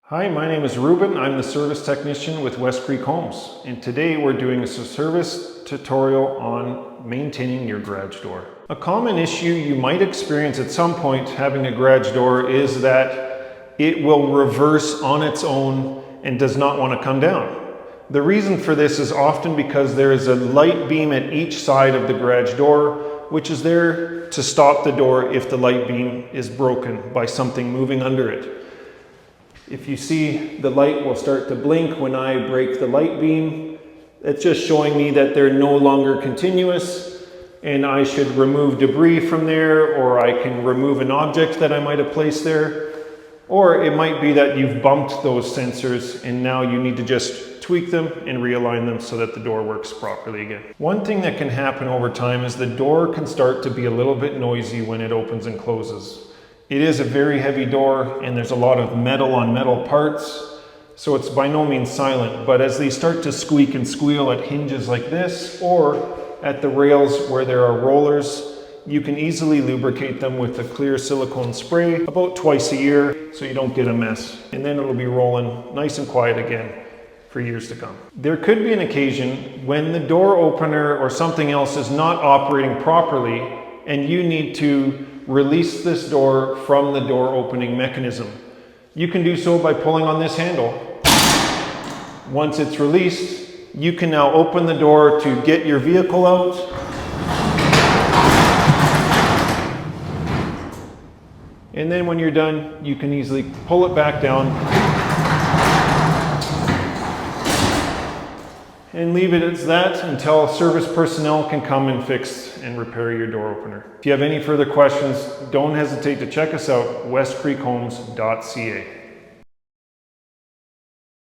Hi, my name is Ruben. I'm the service technician with West Creek Homes, and today we're doing a service tutorial on maintaining your garage door. A common issue you might experience at some point having a garage door is that it will reverse on its own and does not want to come down. The reason for this is often because there is a light beam at each side of the garage door, which is there to stop the door if the light beam is broken by something moving under it. If you see, the light will start to blink when I break the light beam. It's just showing me that they're no longer continuous and I should remove debris from there, or I can remove an object that I might have placed there. Or it might be that you've bumped those sensors and now you need to just tweak them and realign them so that the door works properly again. One thing that can happen over time is the door can start to be a little bit noisy when it opens and closes. It is a very heavy door and there's a lot of metal on metal parts, so it's by no means silent, but as they start to squeak and squeal at hinges like this or at the rails where there are rollers, you can easily lubricate them with a clear silicone spray about twice a year so you don't get a mess, and then it'll be rolling nice and quiet again for years to come. There could be an occasion when the door opener or something else is not operating properly and you need to release this door from the door opening mechanism. You can do so by pulling on this handle. Once it's released, you can now open the door to get your vehicle out. And then when you're done, you can easily pull it back down and leave it as that until service personnel can come and fix and repair your door opener. If you have any further questions, don't hesitate to check us out, westcreekhomes.ca.